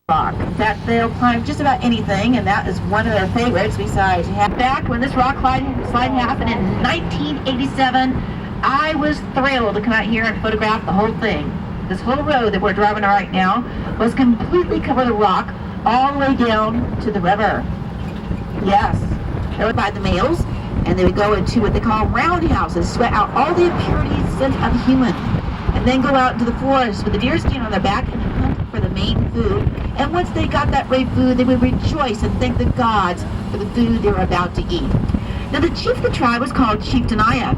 rock. In fact, they'll climb just about anything, and that is one of their favorites. Besides, back when this rock slide happened in 1987, I was thrilled to come out here and photograph the whole thing. This whole road that we're driving on right now was completely covered with rock all the way down to the river. Yes, they would buy the males, and they would go into what they call roundhouses, sweat out all the impurities sent of the human, and then go out into the forest with the deer skin on their back and hunt for the main food. And once they got that great food, they would rejoice and thank the gods for the food they were about to eat. Now, the chief of the tribe was called Chief Denia.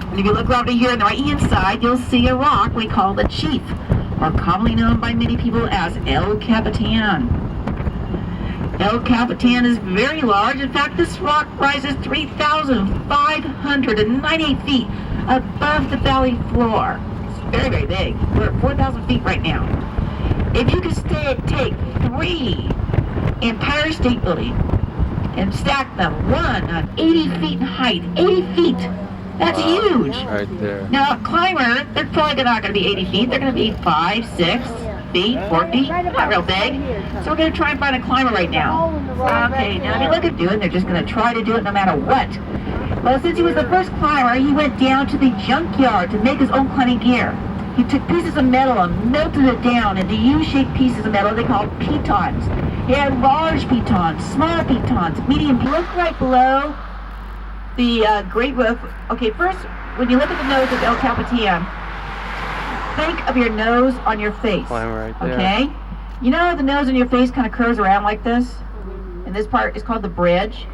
And if you look over here on the right-hand side, you'll see a rock we call the Chief, or commonly known by many people as El Capitan. El Capitan is very large. In fact, this rock rises 3,598 feet above the valley floor. It's very, very big. We're at 4,000 feet right now. If you could take 3 Empire State Buildings and stack them, one on 80 feet in height, 80 feet, that's huge. Right there. Now, a climber, they're probably not going to be 80 feet. They're going to be 5, 6 feet, 4 feet. Not real big. So we're going to try and find a climber right now. Okay, now if you look at doing, they're just going to try to do it no matter what. Well, since he was the first climber, he went down to the junkyard to make his own climbing gear. He took pieces of metal and melted it down into U-shaped pieces of metal they called pitons. He had large pitons, small pitons, medium. Look right below the great roof. Okay, first, when you look at the nose of El Capitan, think of your nose on your face. Right there. Okay? You know the nose on your face kind of curves around like this? And this part is called the bridge.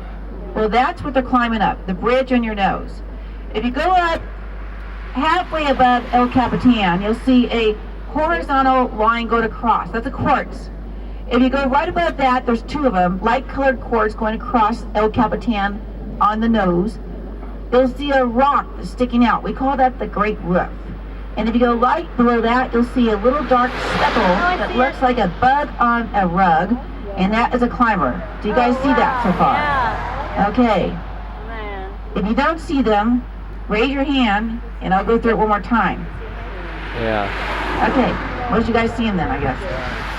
Well, that's what they're climbing up, the bridge on your nose. If you go up halfway above El Capitan, you'll see a horizontal line going across. That's a quartz. If you go right above that, there's 2 of them, light-colored quartz going across El Capitan on the nose. You'll see a rock that's sticking out. We call that the Great Roof. And if you go right below that, you'll see a little dark speckle that looks like a bug on a rug, and that is a climber. Do you guys see that so far? Yeah. Okay. If you don't see them, raise your hand, and I'll go through it one more time. Yeah. Okay, most of you guys see them then, I guess.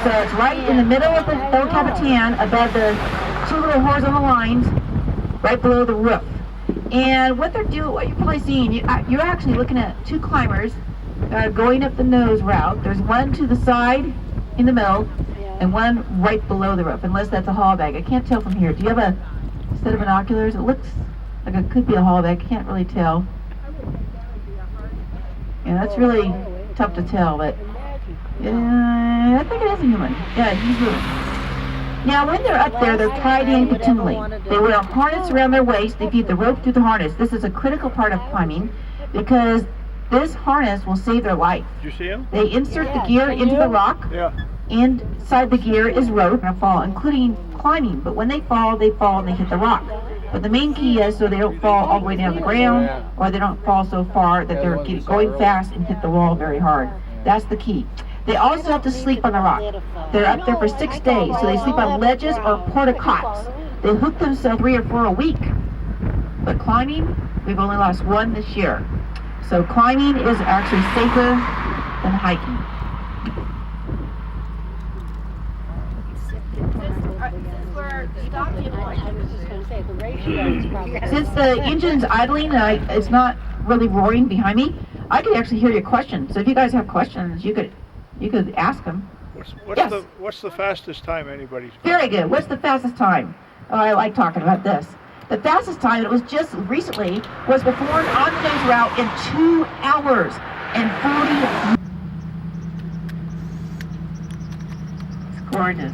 So it's right in the middle of the El Capitan, above the 2 little horizontal lines, right below the roof. And what they're doing, what you're probably seeing, you're actually looking at 2 climbers that are going up the nose route. There's one to the side, in the middle, and one right below the roof, unless that's a haul bag. I can't tell from here. Do you have a set of binoculars? It looks like it could be a haul bag. I can't really tell. Yeah, that's really tough to tell, but I think it is a human. Yeah, he's human. Now, when they're up there, they're tied in continually. They wear a harness around their waist. They feed the rope through the harness. This is a critical part of climbing because this harness will save their life. Did you see him? They insert the gear into the rock. Yeah. Inside the gear is rope and fall, including climbing. But when they fall and they hit the rock. But the main key is so they don't fall all the way down the ground, or they don't fall so far that they're going fast and hit the wall very hard. That's the key. They also have to sleep on the rock. They're up there for 6 days, so they sleep on ledges or porta-cots. They hook themselves 3 or 4 a week. But climbing, we've only lost 1 this year. So climbing is actually safer than hiking. Since the engine's idling and it's not really roaring behind me, I could actually hear your questions. So if you guys have questions, you could ask them. What's the fastest time anybody's? Very good. What's the fastest time? Oh, I like talking about this. The fastest time, it was just recently, was performed on the nose route in 2 hours and 40 minutes. It's gorgeous.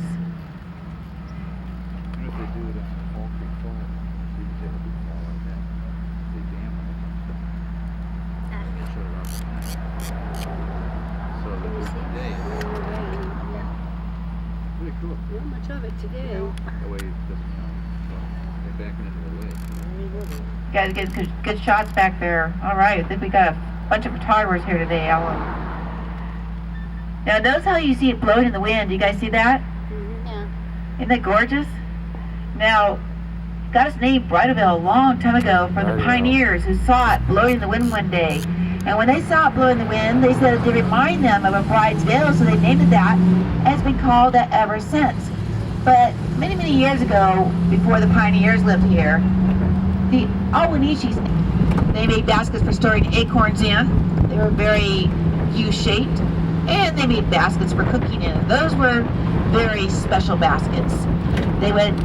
Not much of it today. The way it doesn't, they're backing into the lake. Guys, get good shots back there. All right, I think we got a bunch of photographers here today, Alan. Now, notice how you see it blowing in the wind. You guys see that? Yeah. Isn't that gorgeous? Now, got its name Bridalveil a long time ago from the pioneers who saw it blowing in the wind one day. And when they saw it blow in the wind, they said to remind them of a bride's veil, so they named it that, and it's been called that ever since. But many, many years ago, before the pioneers lived here, the Awanishis, they made baskets for storing acorns in. They were very U-shaped, and they made baskets for cooking in. Those were very special baskets. They would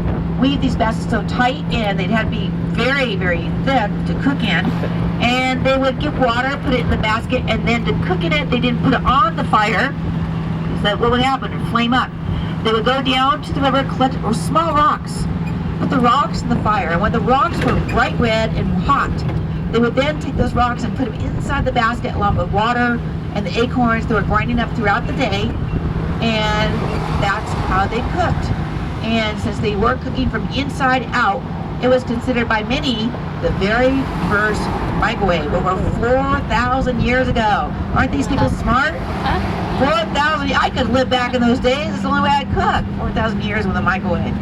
weave these baskets so tight, and they'd have to be very, very thick to cook in. And they would get water, put it in the basket, and then to cook in it, they didn't put it on the fire. So what would happen? It would flame up. They would go down to the river, collect small rocks, put the rocks in the fire, and when the rocks were bright red and hot, they would then take those rocks and put them inside the basket along with water and the acorns they were grinding up throughout the day, and that's how they cooked. And since they were cooking from inside out, it was considered by many the very first microwave over 4,000 years ago. Aren't these people smart? 4,000, I could live back in those days. It's the only way I'd cook. 4,000 years with a microwave.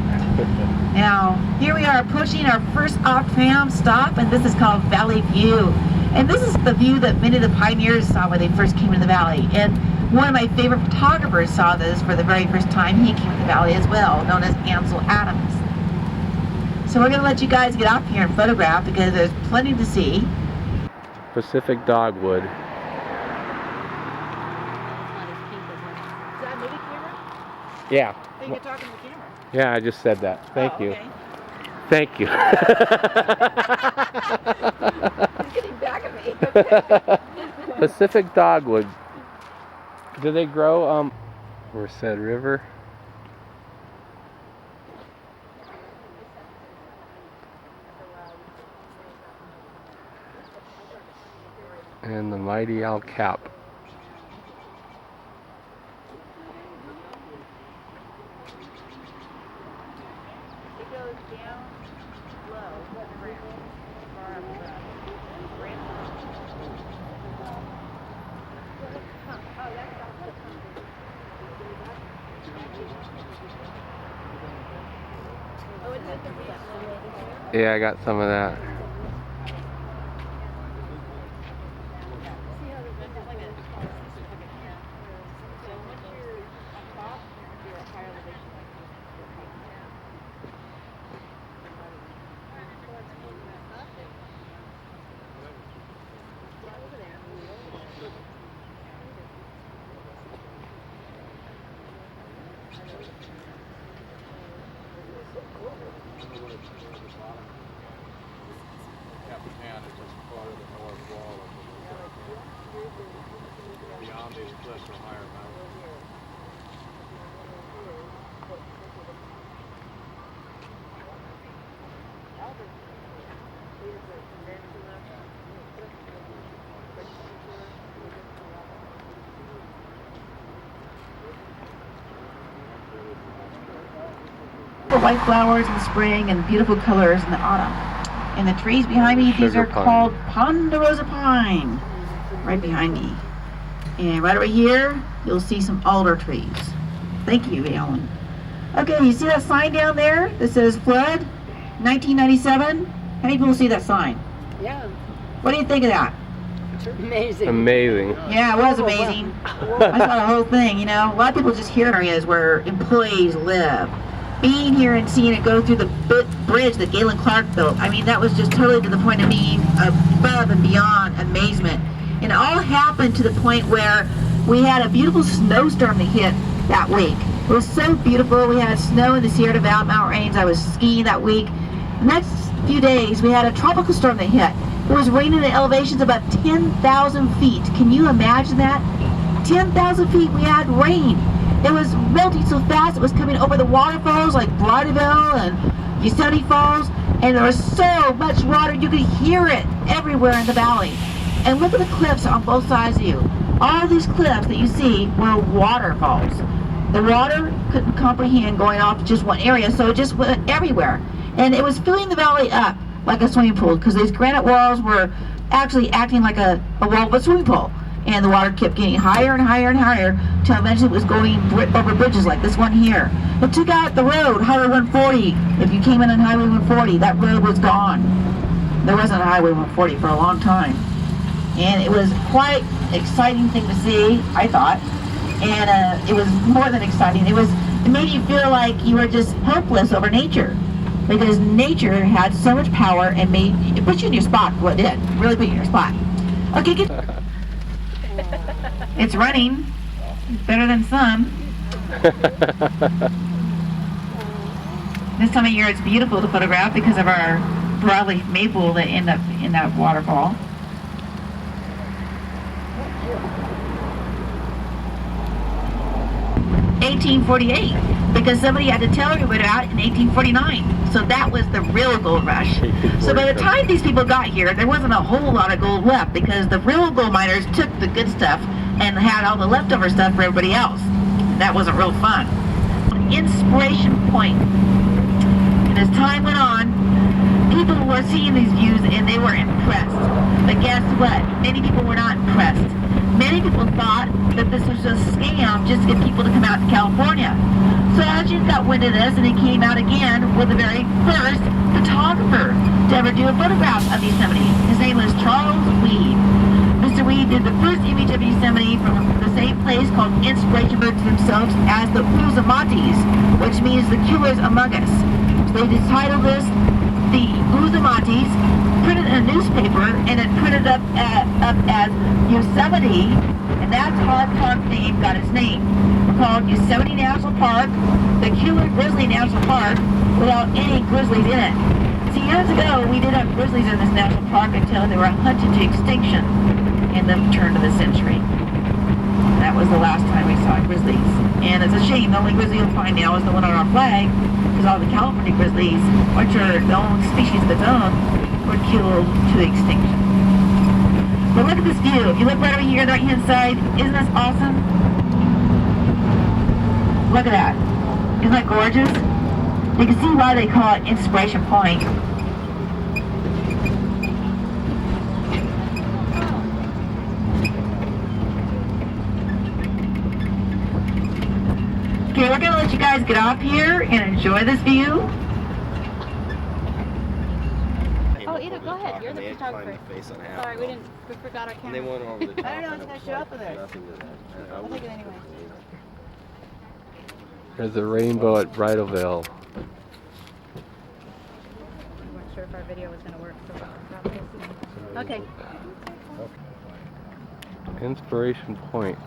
Now, here we are approaching our first off-tram stop, and this is called Valley View. And this is the view that many of the pioneers saw when they first came into the valley. And one of my favorite photographers saw this for the very first time. He came to the valley as well, known as Ansel Adams. So we're going to let you guys get off here and photograph because there's plenty to see. Pacific Dogwood. It's not as pink as Is that a movie camera? Yeah. Oh, you can talk in the camera. Yeah, I just said that. Thank you. Okay. Thank you. He's getting back at me. Okay. Pacific Dogwood. Do they grow Merced River? And the mighty Al Cap. It goes down low, far up the Yeah, I got some of that. Capitan is just part of the north wall of the beyond these cliffs are higher mountains. White flowers in the spring and beautiful colors in the autumn. And the trees behind me, these Sugar are pine. called Ponderosa pine, right behind me. And right over here, you'll see some alder trees. Thank you, Alan. Okay, you see that sign down there that says flood, 1997? How many people see that sign? Yeah, What do you think of that? amazing. Amazing. Yeah, it was amazing. I saw the whole thing, you know. A lot of people just hear areas where employees live. Being here and seeing it go through the bridge that Galen Clark built, I mean, that was just totally to the point of being above and beyond amazement. And it all happened to the point where we had a beautiful snowstorm that hit that week. It was so beautiful. We had snow in the Sierra Nevada mountain range. I was skiing that week. The next few days, we had a tropical storm that hit. It was raining at elevations about 10,000 feet. Can you imagine that? 10,000 feet, we had rain. It was melting so fast, it was coming over the waterfalls like Brideville and Yosemite Falls, and there was so much water you could hear it everywhere in the valley. And look at the cliffs on both sides of you. All these cliffs that you see were waterfalls. The water couldn't comprehend going off just one area, so it just went everywhere. And it was filling the valley up like a swimming pool, because these granite walls were actually acting like a wall of a swimming pool. And the water kept getting higher and higher and higher till eventually it was going over bridges like this one here. It took out the road, Highway 140. If you came in on Highway 140, that road was gone. There wasn't a Highway 140 for a long time. And it was quite exciting thing to see, I thought. And it was more than exciting. It made you feel like you were just helpless over nature, because nature had so much power and it put you in your spot. Well, it did really put you in your spot. Okay, good. It's running better than some. This time of year it's beautiful to photograph because of our broadleaf maple that end up in that waterfall. (1848) because somebody had to tell everybody about it in 1849. So that was the real gold rush. So by the time these people got here, there wasn't a whole lot of gold left, because the real gold miners took the good stuff and had all the leftover stuff for everybody else. That wasn't real fun. Inspiration point. And as time went on, people were seeing these views and they were impressed. But guess what? Many people were not impressed. Many people thought that this was just a scam just to get people to come out to California. So Arjun got wind of this, and he came out again with the very first photographer to ever do a photograph of Yosemite. His name was Charles Weed. Mr. Weed did the first image of Yosemite from the same place called Inspiration Birds themselves as the Uzamatis, which means the killers among us. So they titled this the Uzamatis, printed in a newspaper, and it printed up as Yosemite, and that's how our park name got its name. We're called Yosemite National Park, the Killer Grizzly National Park, without any grizzlies in it. See, years ago, we did have grizzlies in this national park until they were hunted to extinction in the turn of the century. That was the last time we saw grizzlies. And it's a shame, the only grizzly you'll find now is the one on our flag, because all the California grizzlies, which are their own species of its own, were killed to extinction. But look at this view. If you look right over here on the right hand side, isn't this awesome? Look at that. Isn't that gorgeous? You can see why they call it Inspiration Point. Okay, we're going to let you guys get off here and enjoy this view. Oh, Ida, go ahead. You're the photographer. Sorry, we forgot our camera. They went over the top. I don't know what's going to show up with it. Nothing to that. I'll take it anyway. There's a rainbow at Bridalveil. We weren't sure if our video was going to work, so we dropped this. Okay. Inspiration Point.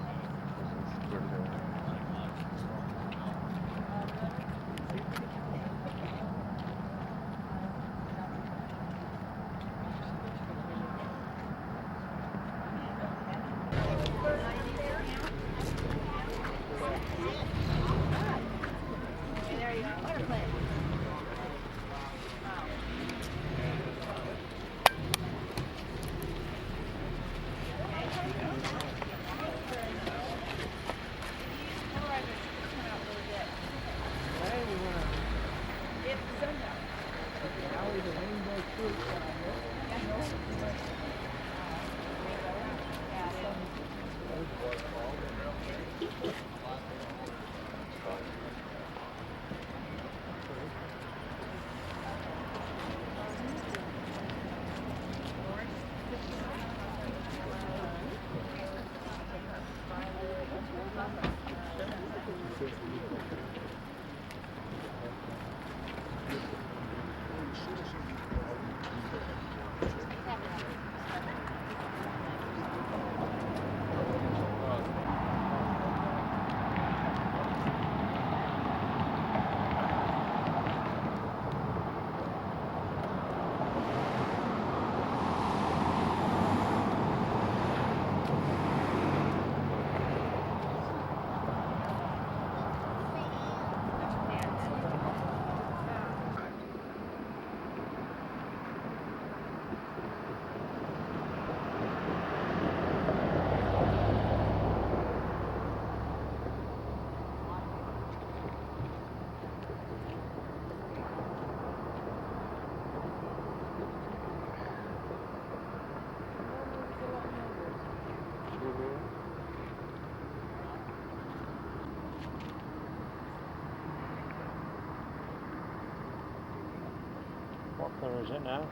What color is it now?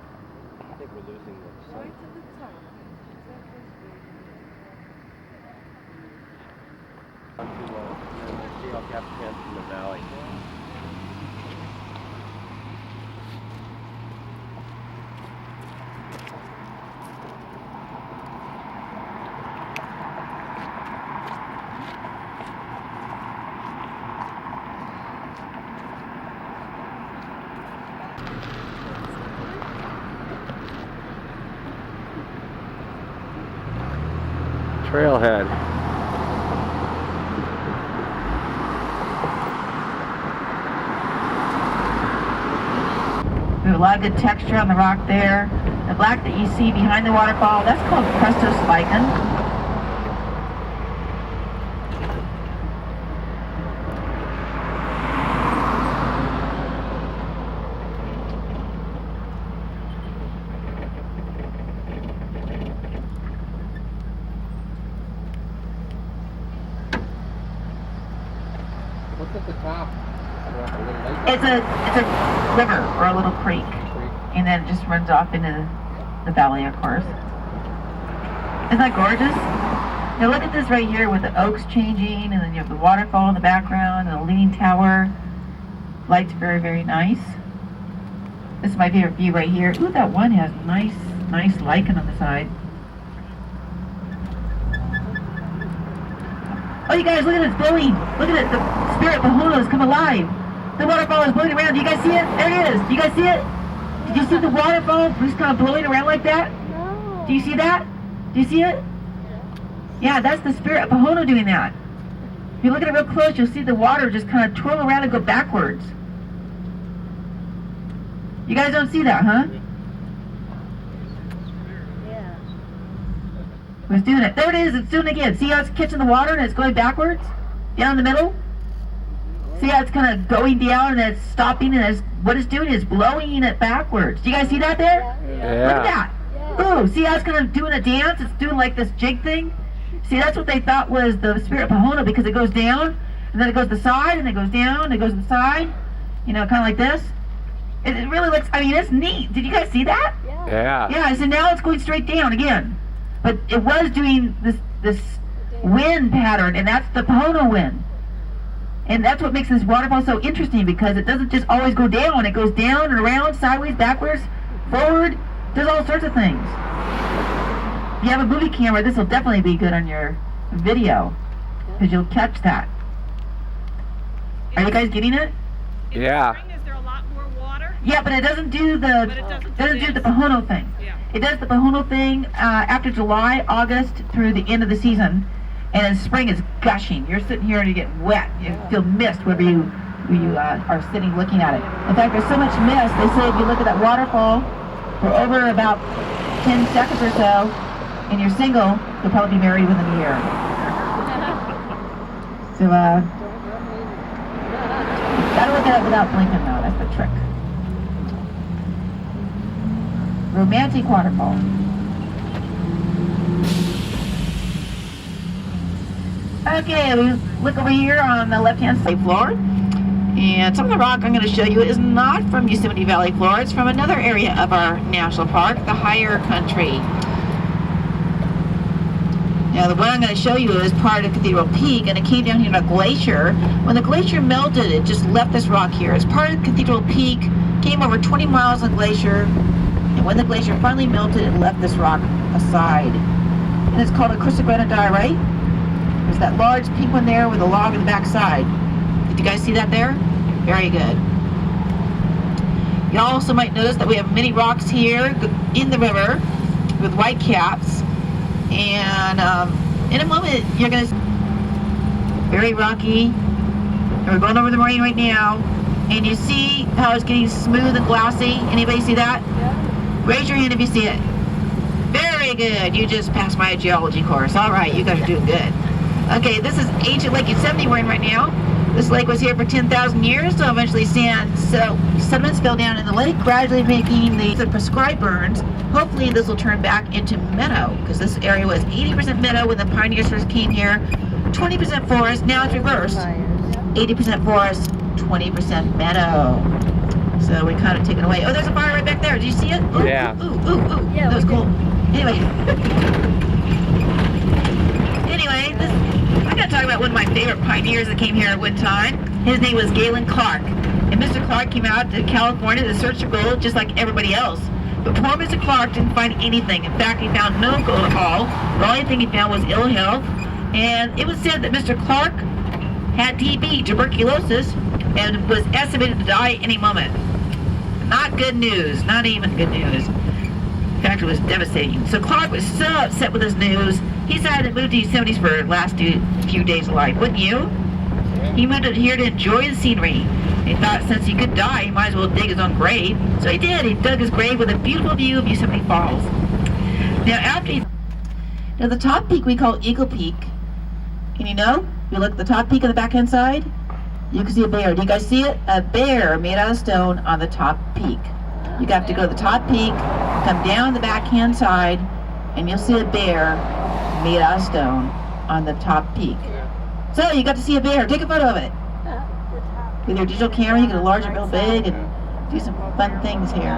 I think we're losing the sun. Right to the top. Not too low. And then the seal cap tent in the valley. Trailhead. We have a lot of good texture on the rock there. The black that you see behind the waterfall, that's called Lichen. What's at the top? It's a river or a little creek, and then it just runs off into the valley, of course. Isn't that gorgeous? Now look at this right here with the oaks changing, and then you have the waterfall in the background and the leaning tower. Light's very, very nice. This is my favorite view right here. Ooh, that one has nice lichen on the side. Oh, you guys, look at it, it's blowing. Look at it, the spirit Pahono has come alive. The waterfall is blowing around. Do you guys see it? There it is. Do you guys see it? Did you see the waterfall just kind of blowing around like that? No. Do you see that? Do you see it? Yeah, that's the spirit of Pahono doing that. If you look at it real close, you'll see the water just kind of twirl around and go backwards. You guys don't see that, huh? Yeah. It's doing it. There it is. It's doing it again. See how it's catching the water and it's going backwards? Down the middle? See how it's kind of going down and it's stopping, and what it's doing is blowing it backwards. Do you guys see that there? Yeah. Look at that. Yeah. Ooh, see how it's kind of doing a dance? It's doing like this jig thing. See, that's what they thought was the spirit of Pahono, because it goes down, and then it goes to the side, and it goes down, and it goes to the side. You know, kind of like this. It really looks, I mean, it's neat. Did you guys see that? Yeah. Yeah, so now it's going straight down again. But it was doing this wind pattern, and that's the Pahono wind. And that's what makes this waterfall so interesting, because it doesn't just always go down. It goes down and around, sideways, backwards, forward. Does all sorts of things. If you have a movie camera, this will definitely be good on your video, because you'll catch that. Are you guys getting it? In Yeah. the spring, is there a lot more water? Yeah, but it doesn't do But it doesn't do the this. Pahono thing. Yeah. It does the Pahono thing after July, August, through the end of the season. And in spring, it's gushing. You're sitting here and you get wet. You feel mist wherever you are sitting looking at it. In fact, there's so much mist, they say if you look at that waterfall for over about 10 seconds or so, and you're single, you'll probably be married within a year. So, gotta look at it without blinking though, that's the trick. Romantic waterfall. Okay, we look over here on the left-hand side floor, and some of the rock I'm going to show you is not from Yosemite Valley floor. It's from another area of our national park, the higher country. Now, the one I'm going to show you is part of Cathedral Peak, and it came down here on a glacier. When the glacier melted, it just left this rock here. It's part of Cathedral Peak, came over 20 miles of glacier, and when the glacier finally melted, it left this rock aside. And it's called a chrysogranite, right? There's that large pink one there with a log in the back side. Did you guys see that there? Very good. You also might notice that we have many rocks here in the river with white caps. And in a moment, you're going to see very rocky. And we're going over the moraine right now. And you see how it's getting smooth and glassy? Anybody see that? Yeah. Raise your hand if you see it. Very good. You just passed my geology course. All right, you guys are doing good. Okay, this is ancient Lake Yosemite we're in right now. This lake was here for 10,000 years, so eventually sediments fell down in the lake, gradually making the prescribed burns. Hopefully this will turn back into meadow, because this area was 80% meadow when the pioneers first came here, 20% forest, now it's reversed. 80% forest, 20% meadow. So we kind of take it away. Oh, there's a fire right back there. Did you see it? Ooh, Yeah. Ooh, ooh, ooh. Yeah, That was we cool. Anyway. I gotta talk about one of my favorite pioneers that came here at one time. His name was Galen Clark. And Mr. Clark came out to California to search for gold just like everybody else. But poor Mr. Clark didn't find anything. In fact, he found no gold at all. The only thing he found was ill health. And it was said that Mr. Clark had TB, tuberculosis, and was estimated to die any moment. Not good news. Not even good news. In fact, it was devastating. So Clark was so upset with this news, he decided to move to Yosemite for the last few days of life. Wouldn't you? He moved here to enjoy the scenery. He thought since he could die, he might as well dig his own grave. So he did. He dug his grave with a beautiful view of Yosemite Falls. Now, the top peak we call Eagle Peak. And you know, if you look at the top peak of the backhand side, you can see a bear. Do you guys see it? A bear made out of stone on the top peak. You have to go to the top peak, come down the backhand side, and you'll see a bear made out of stone on the top peak. So you got to see a bear. Take a photo of it. With your digital camera, you can enlarge it real big and do some fun things here.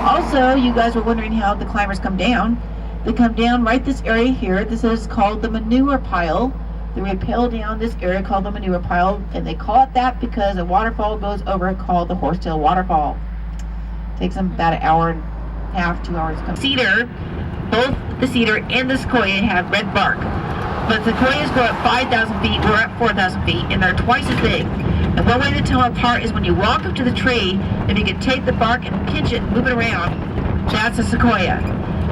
Also, you guys were wondering how the climbers come down. They come down right this area here. This is called the manure pile. They rappel down this area called the manure pile, and they call it that because a waterfall goes over it called the Horsetail Waterfall. Takes them about an hour and a half, 2 hours to come. Cedar, both the cedar and the sequoia have red bark. But sequoias grow at 5,000 feet, we're at 4,000 feet, and they're twice as big. And one way to tell them apart is when you walk up to the tree, if you can take the bark and pinch it and move it around, that's a sequoia.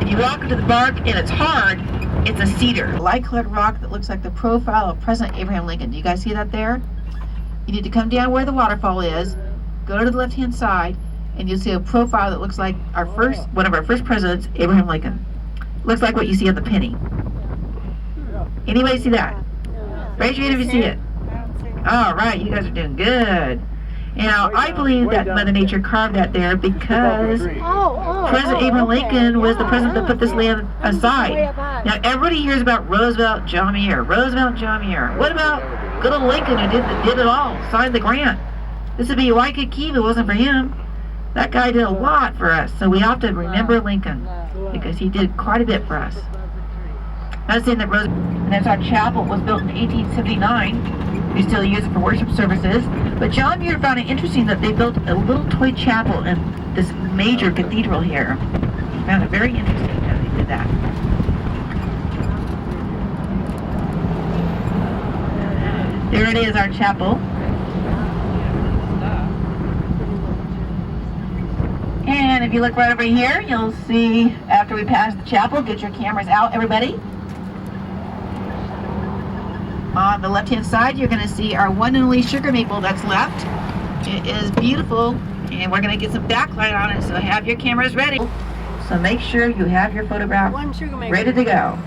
If you walk up to the bark and it's hard, it's a cedar. A light-colored rock that looks like the profile of President Abraham Lincoln. Do you guys see that there? You need to come down where the waterfall is, go to the left-hand side, and you'll see a profile that looks like one of our first presidents, Abraham Lincoln. Looks like what you see on the penny. Anybody see that? Raise your hand if you see it. All right, you guys are doing good. Now, I believe that Mother Nature carved that there because President Abraham Lincoln was the president that put this land aside. Now, everybody hears about Roosevelt, John Muir. Roosevelt, John Muir. What about good old Lincoln who did it all, signed the grant? This would be Waikiki if it wasn't for him. That guy did a lot for us, so we have to remember Lincoln because he did quite a bit for us. I was saying that and that's our chapel was built in 1879. We still use it for worship services. But John Muir found it interesting that they built a little toy chapel in this major cathedral here. He found it very interesting how they did that. There it is, our chapel. And if you look right over here, you'll see after we pass the chapel, get your cameras out, everybody. On the left-hand side, you're going to see our one and only sugar maple that's left. It is beautiful, and we're going to get some backlight on it, so have your cameras ready. So make sure you have your photograph ready to go.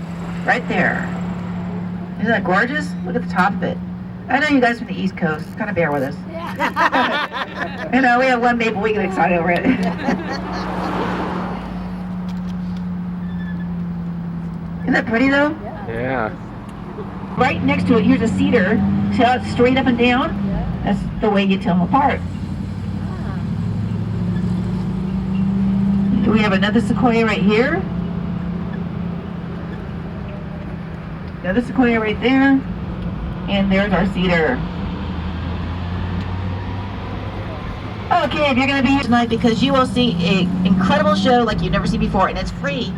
Right there. Isn't that gorgeous? Look at the top of it. I know you guys from the East Coast. Kind of bear with us. Yeah. You know, we have one maple, we get excited over it. Isn't that pretty, though? Yeah. Right next to it, here's a cedar. See how it's straight up and down? That's the way you tell them apart. We have another sequoia right here. Another sequoia right there. And there's our cedar. Okay, if you're going to be here tonight because you will see an incredible show like you've never seen before, and it's free.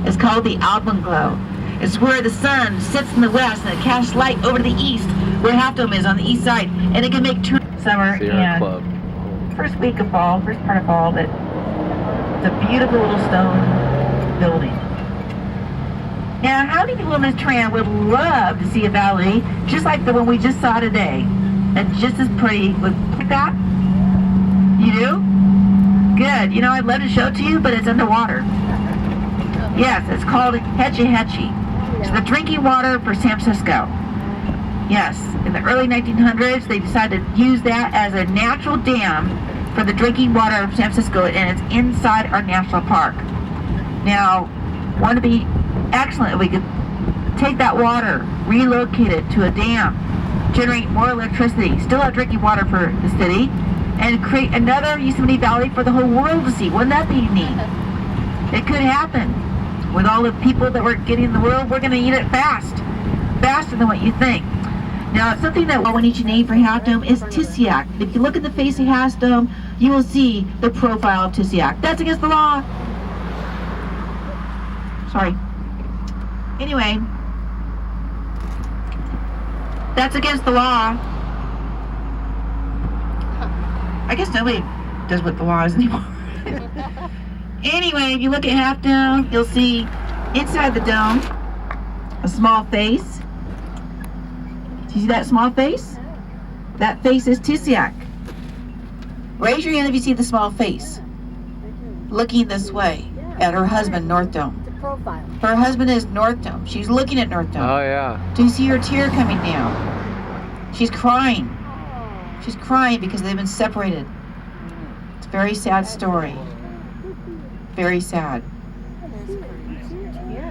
It's called the Alpenglow. It's where the sun sits in the west and it casts light over to the east, where Half Dome is on the east side, and it can make summer Sierra Club. First week of fall, first part of fall, but it's a beautiful little stone building. Now, how many people on this trail would love to see a valley just like the one we just saw today, and just as pretty like that? You do? Good. You know, I'd love to show it to you, but it's underwater. Yes, it's called Hetchy Hetchy. It's the drinking water for San Francisco. Yes, in the early 1900s, they decided to use that as a natural dam for the drinking water of San Francisco, and it's inside our national park. Now, wouldn't it be excellent if we could take that water, relocate it to a dam, generate more electricity, still have drinking water for the city, and create another Yosemite Valley for the whole world to see? Wouldn't that be neat? It could happen. With all the people that we're getting in the world, we're going to eat it fast. Faster than what you think. Now, something that we need to name for Half Dome is Tissiac. If you look at the face of Half Dome, you will see the profile of Tissiac. That's against the law. Sorry. Anyway, that's against the law. I guess nobody does what the law is anymore. Anyway, if you look at Half Dome, you'll see inside the dome a small face. Do you see that small face? That face is Tissiac. Raise your hand if you see the small face. Looking this way at her husband, North Dome. Profile. Her husband is North Dome. She's looking at North Dome. Oh yeah. Do you see her tear coming down? She's crying. She's crying because they've been separated. It's a very sad story. Very sad.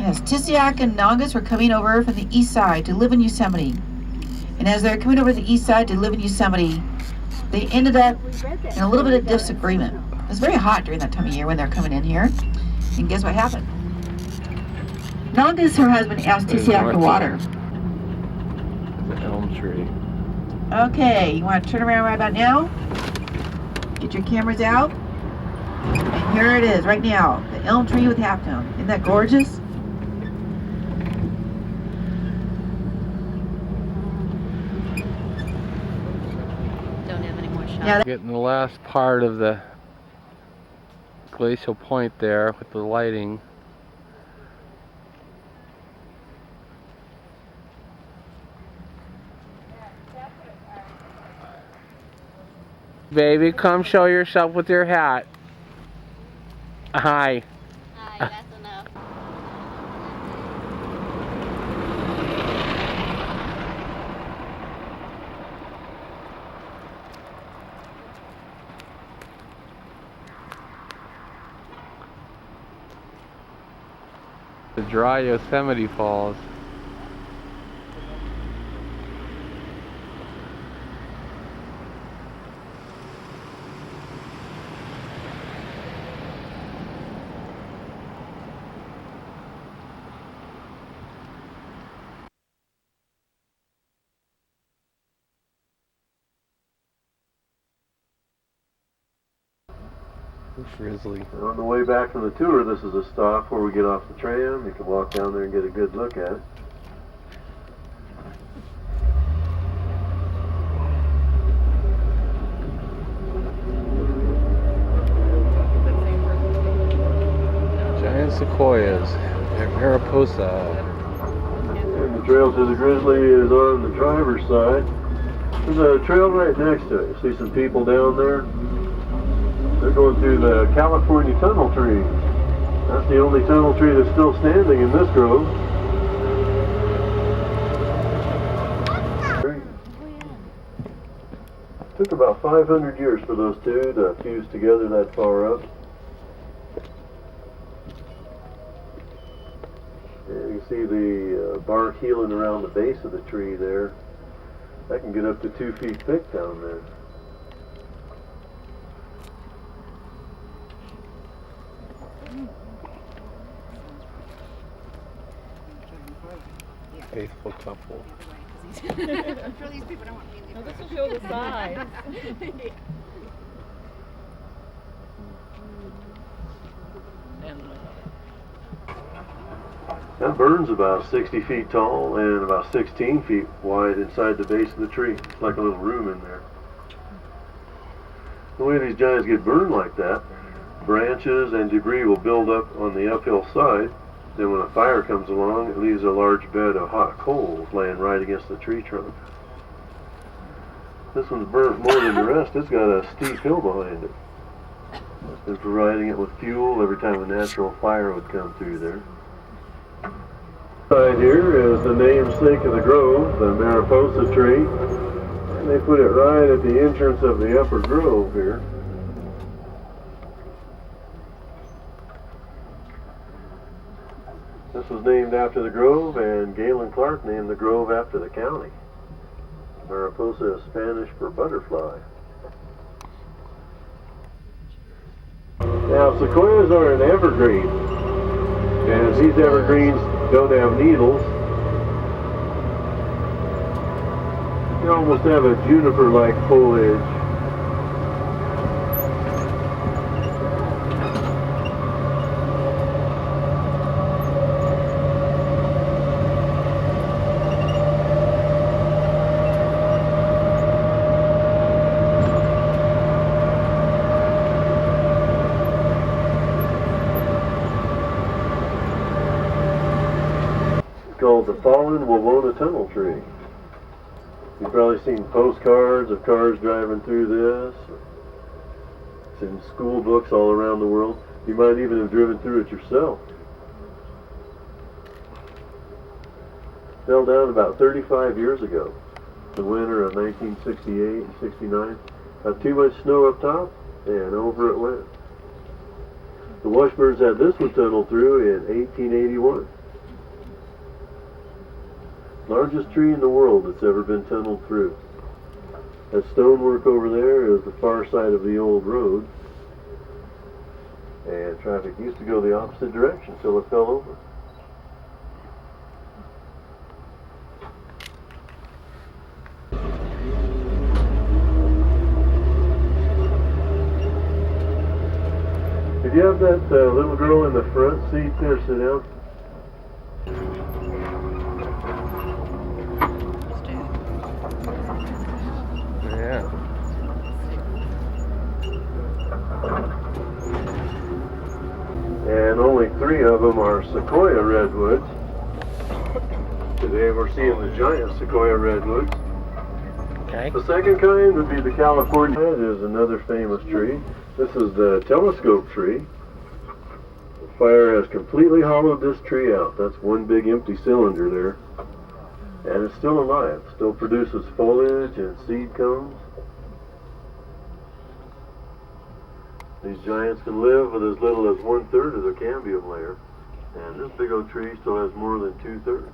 Yes, Tissiac and Nagas were coming over from the east side to live in Yosemite. And as they're coming over to the east side to live in Yosemite, they ended up in a little bit of disagreement. It was very hot during that time of year when they're coming in here. And guess what happened? Nagas, her husband, asked Tissiac for water. The elm tree. Okay, you want to turn around right about now? Get your cameras out. And here it is, right now. The elm tree with Half Dome. Isn't that gorgeous? Don't have any more shots. Yeah, Getting the last part of the glacial point there with the lighting. Baby, come show yourself with your hat. Hi. Hi, that's enough. The dry Yosemite Falls. Grizzly. On the way back from the tour, this is a stop where we get off the tram. You can walk down there and get a good look at it. Giant sequoias. Mariposa. And the trail to the Grizzly is on the driver's side. There's a trail right next to it. You see some people down there? They're going through the California tunnel tree. That's the only tunnel tree that's still standing in this grove. Took about 500 years for those two to fuse together that far up. And you can see the bark healing around the base of the tree there. That can get up to 2 feet thick down there. Faithful couple. I'm sure these people don't want me to. This will show the size. That burn's about 60 feet tall and about 16 feet wide inside the base of the tree. It's like a little room in there. The way these giants get burned like that, branches and debris will build up on the uphill side. Then when a fire comes along, it leaves a large bed of hot coals laying right against the tree trunk. This one's burnt more than the rest. It's got a steep hill behind it. It's been providing it with fuel every time a natural fire would come through there. Right here is the namesake of the grove, the Mariposa tree. And they put it right at the entrance of the upper grove here. This was named after the grove, and Galen Clark named the grove after the county. Mariposa is Spanish for butterfly. Now, sequoias are an evergreen, and these evergreens don't have needles. You almost have a juniper-like foliage. Called the Fallen Wawona Tunnel Tree. You've probably seen postcards of cars driving through this. It's in school books all around the world. You might even have driven through it yourself. Fell down about 35 years ago, the winter of 1968 and 69. Got too much snow up top, and over it went. The Washburns had this one tunneled through in 1881. Largest tree in the world that's ever been tunneled through. That stonework over there is the far side of the old road. And traffic used to go the opposite direction till it fell over. If you have that little girl in the front seat there, sit down. Yeah. And only 3 of them are sequoia redwoods. Today we're seeing the giant sequoia redwoods. Okay. The second kind would be the California. That is another famous tree. This is the telescope tree. The fire has completely hollowed this tree out. That's one big empty cylinder there. And it's still alive. Still produces foliage and seed cones. These giants can live with as little as 1/3 of their cambium layer. And this big old tree still has more than 2/3.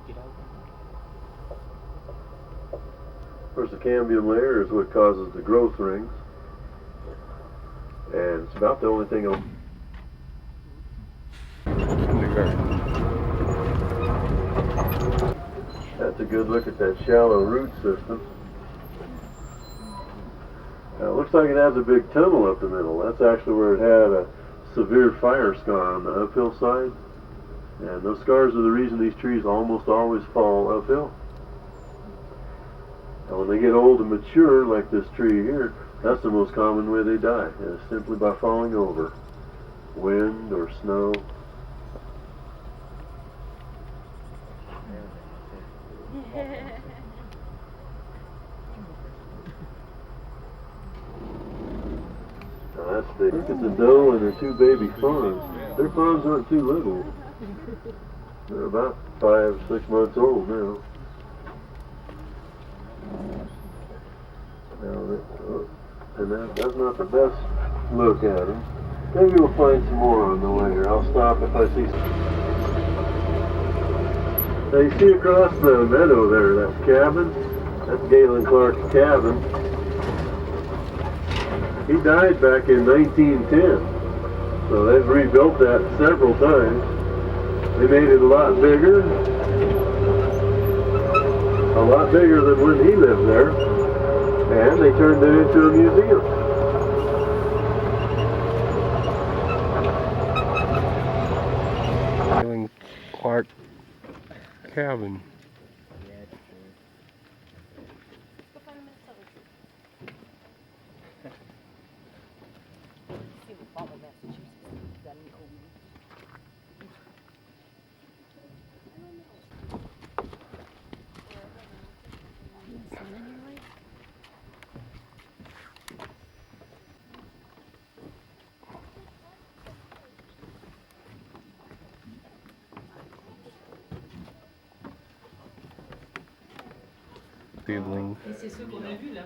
Of course, the cambium layer is what causes the growth rings. And it's about the only thing on. That's a good look at that shallow root system. Now, it looks like it has a big tunnel up the middle. That's actually where it had a severe fire scar on the uphill side. And those scars are the reason these trees almost always fall uphill. And when they get old and mature, like this tree here, that's the most common way they die, and it's simply by falling over. Wind or snow. Now that's the, look at the doe and her 2 baby fawns. Their fawns aren't too little. They're about 5, 6 months old now. That's not the best look at them. Maybe we'll find some more on the way here. I'll stop if I see some. Now you see across the meadow there, that cabin? That's Galen Clark's cabin. He died back in 1910. So they've rebuilt that several times. They made it a lot bigger than when he lived there. And they turned it into a museum. Galen Clark cabin. Seedling. C'est ceux qu'on a vus là.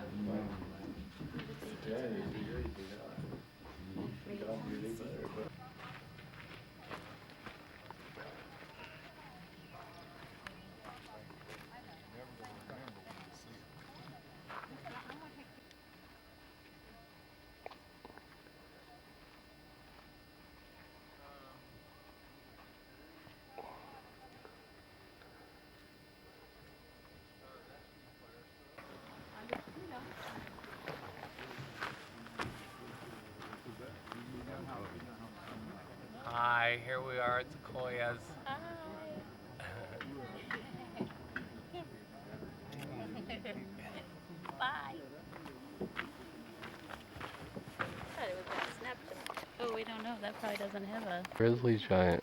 probably doesn't have a... Grizzly giant.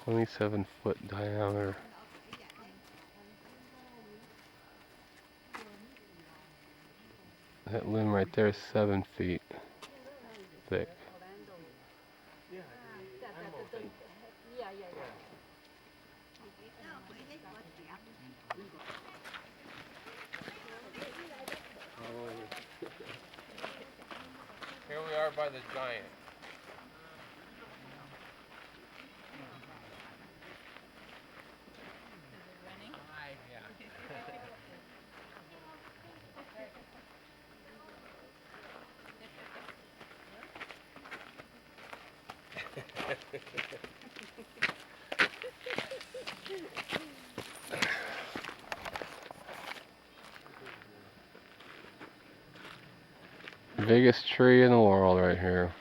"27-foot diameter. That limb right there is 7 feet thick. Here we are by the giant. Biggest tree in the world right here.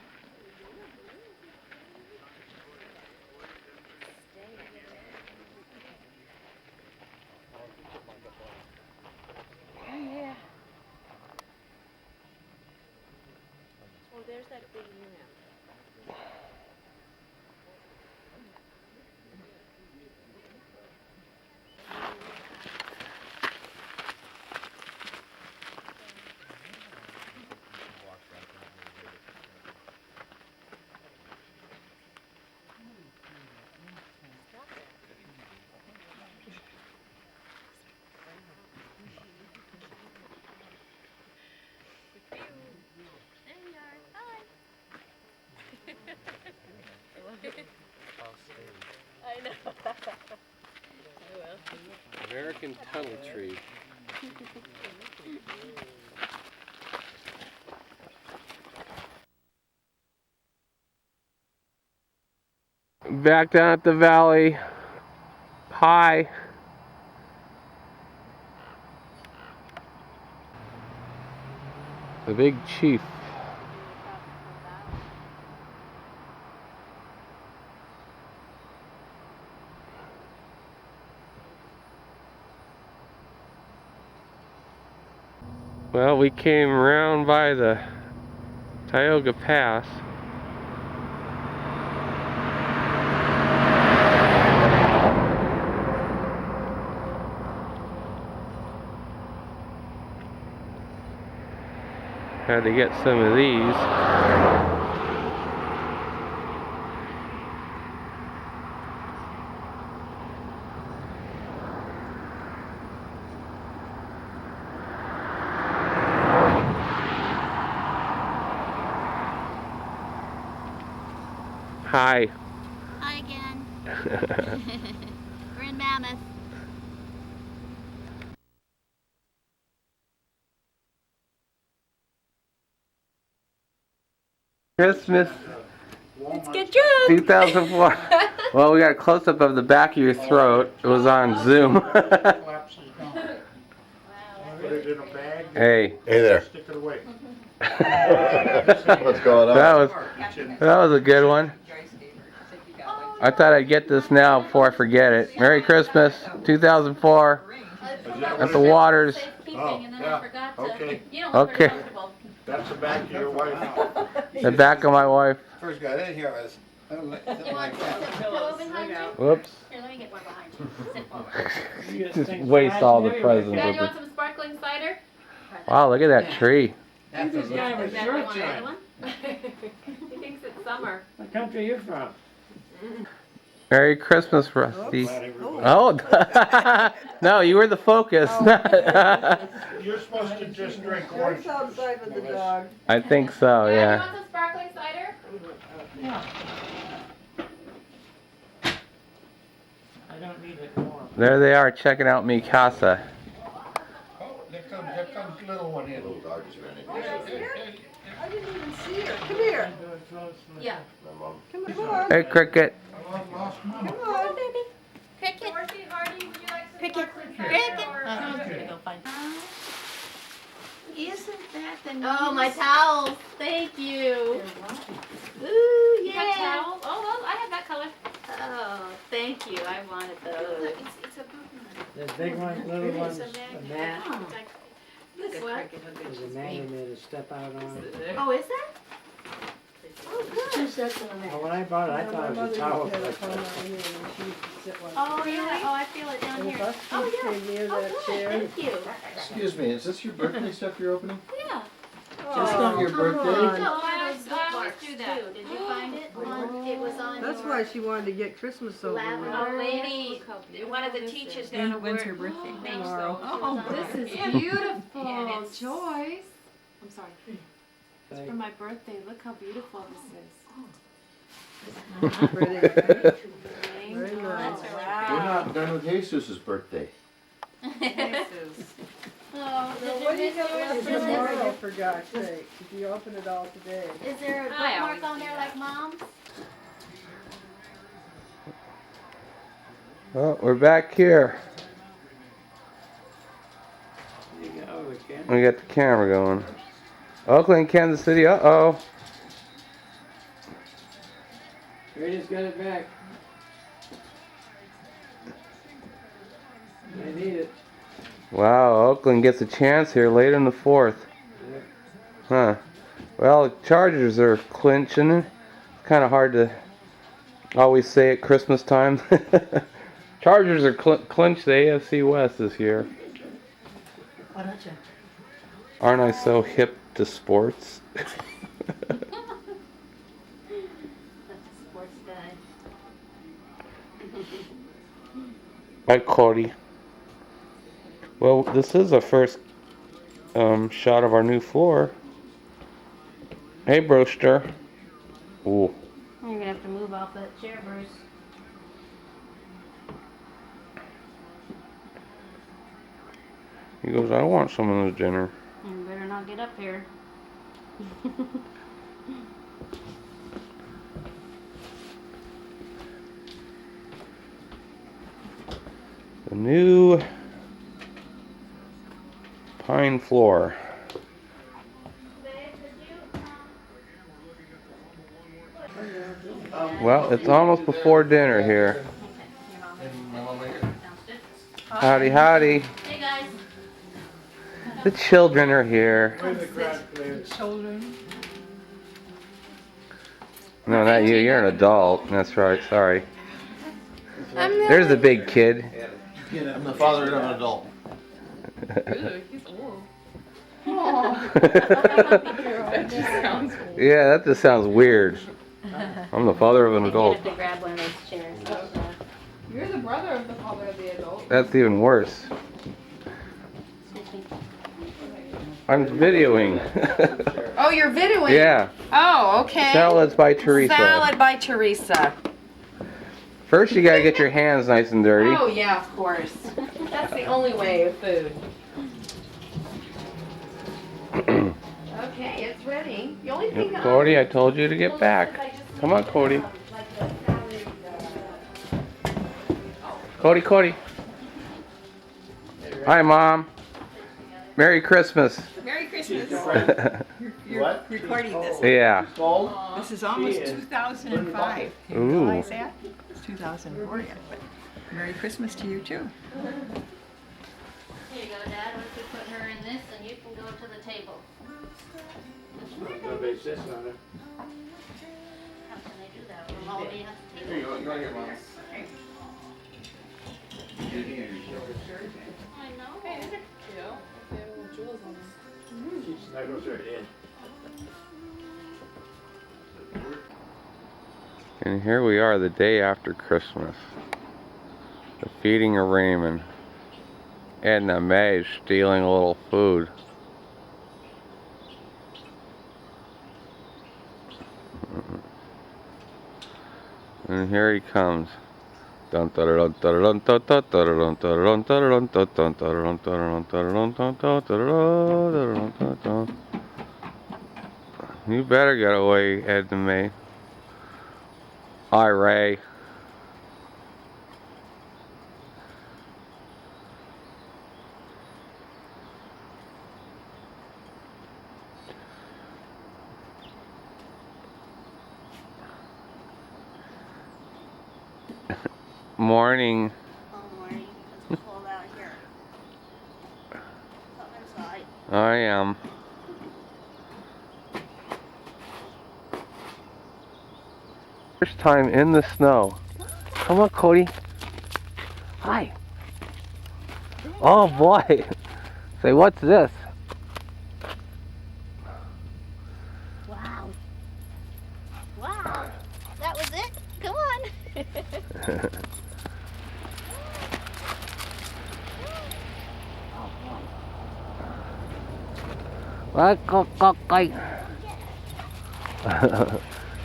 Oh, there's that big limb. I know. I will. American tunnel tree. Back down at the valley. Hi. The big chief. Well, we came around by the Tioga Pass. Had to get some of these. Hi. Hi again. We're in Mammoth. Christmas Let's get drunk. 2004. Well, we got a close-up of the back of your throat. It was on Zoom. Hey. Hey there. Stick it away. What's going on? That was a good one. I thought I'd get this now before I forget it. Merry Christmas 2004 at the Waters. Okay. Okay. That's the back of your wife. The back of my wife. First got in here, I was like that. Pillow behind you? Whoops. Here, let me get one behind you. Sit forward. Just waste all the presents. Dad, you with want it. some sparkling cider? Wow, look at that tree. Is that the one? He thinks it's summer. What country are you from? Merry Christmas, Rusty. Oh, no, you were the focus. You're supposed to just drink orange juice. outside with the dog. I think so, Dad, you yeah. want some sparkling cider? I don't need it more. There they are checking out mi casa. Oh, there comes little one in. Little dog is running. I didn't even see her. Come here. Yeah. Come on. Hey, Cricket. Come on, baby. Cricket. Dorothy, Hardy, would you like some sparkling cider? I'm gonna go find Isn't that the Oh, my towels. Thank you. Ooh, Thank you. I wanted those. The big ones, little ones, the mat. Look what? There's a mat you made to step out on. Oh, is there? Oh, good. Oh, when I bought it, I thought it was a towel. Oh, yeah. Oh, I feel it down here. Oh, yeah. Oh, good. Thank you. Excuse me, is this your birthday stuff you're opening? Yeah. That's not your birthday? No, I always do that. Did you find it? It was on That's your why she wanted to get Christmas over with. lavender. lady, one of the teachers down at work makes those. Oh, this is beautiful. And it's- Joyce. I'm sorry. It's Thank for my birthday. Look how beautiful this is. Pretty. Thank Very you. nice. That's We're not done with Jesus' birthday. Oh, Well, did what you do you miss got your for present? tomorrow, for God's sake? If you open it all today. Is there a bookmark on there like Mom's? Well, we're back here. you go, we can. We got the camera going. Oakland, Kansas City. Uh-oh. We just got it back. I need it. Wow, Oakland gets a chance here late in the fourth. Huh. Well, the Chargers are clinching. It's kind of hard to always say at Christmas time. Chargers are clinched the AFC West this year. Why don't you? Aren't I so hip to sports? That's a sports guy. Hi, Cody. Well, this is our first shot of our new floor. Hey, Broster. Ooh. You're gonna have to move off that chair, Bruce. He goes, I want some of this dinner. You better not get up here. The new pine floor. Well, it's almost before dinner here. Howdy, howdy. Hey guys. The children are here. No, not you. You're an adult. That's right. Sorry. There's the big kid. I'm the father of an adult. Yeah, that just sounds weird. I'm the father of an You adult. have to grab one of those chairs. You're the brother of the father of the adult. That's even worse. I'm videoing. Oh, you're videoing? Yeah. Oh, okay. Salads by Teresa. Salad by Teresa. First, you gotta get your hands nice and dirty. Oh, yeah, of course. That's the only way with food. Okay, it's ready. The only thing Cody, I told you to get back. Come on, Cody. Cody. Hi, Mom. Merry Christmas. Merry Christmas. What? Recording this. Yeah. This is almost 2005. You Ooh. realize that? It's 2004 yet, but Merry Christmas to you too. Here you go, Dad. Why don't you put her in this and you can go to the table. Nobody sits on it. How can they do that? We'll all be at the table. Here you go, you want your mom? I know. She snuggles her in. And here we are the day after Christmas. The feeding of Raymond. Edna Mae is stealing a little food. And here he comes. Dun dun dun dun dun dun dun dun dun dun dun dun dun dun dun dun dun dun dun dun. You better get away, Edna Mae. Hi, Ray. Morning. Oh, morning. It's cold out here. Come inside. I am. First time in the snow. Come on, Cody. Hi. Oh boy. Say, what's this? Wow. Wow. That was it? Come on.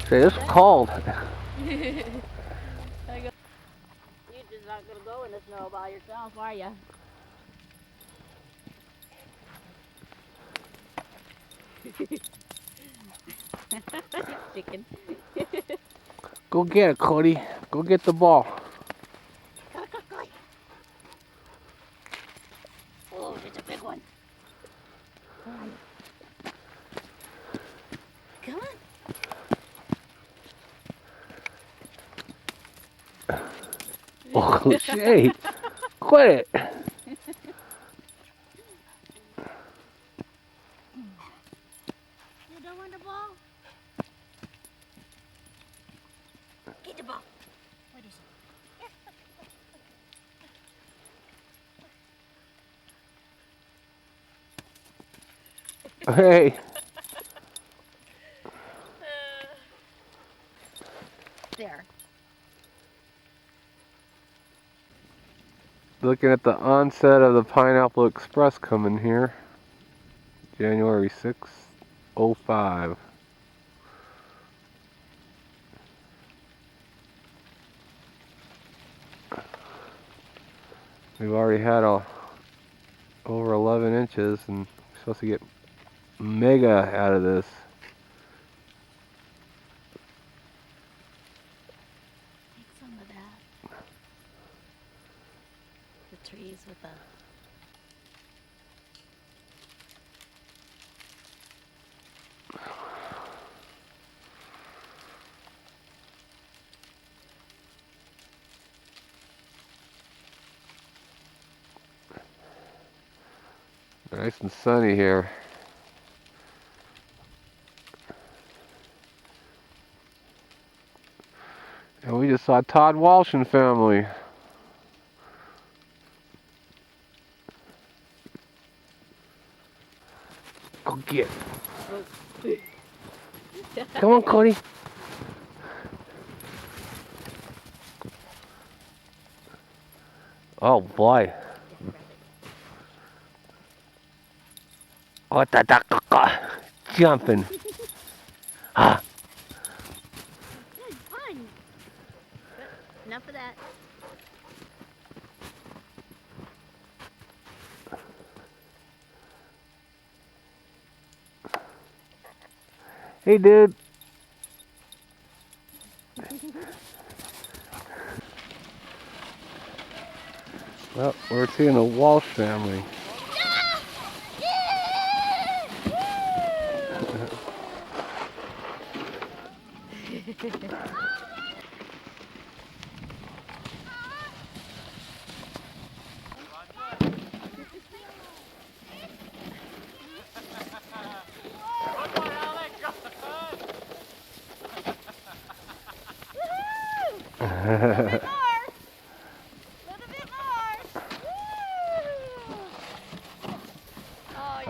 Say, it's cold. You're just not gonna go in the snow by yourself, are you? Chicken. Go get it, Cody. Go get the ball. Oh, it's a big one. Come on. Oh, shit. Quit it. You don't want the ball? Get the ball. What is it? Hey. There. Looking at the onset of the Pineapple Express coming here. January 6th, 05. We've already had over 11 inches and we're supposed to get mega out of this. Take some of that. The trees with the... Nice and sunny here. And we just saw Todd Walsh and family. Go get it. Come on, Cody. Oh boy. Oh, jumping. Ah. Good, fun. But enough of that. Hey, dude. Well, we're seeing the Walsh family.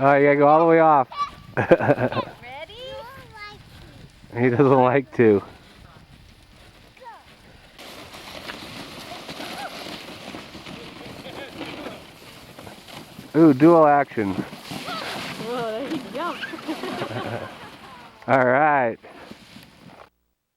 Oh, you gotta go all the way off. Ready? He doesn't like to. Ooh, dual action. Whoa, he jumped. All right.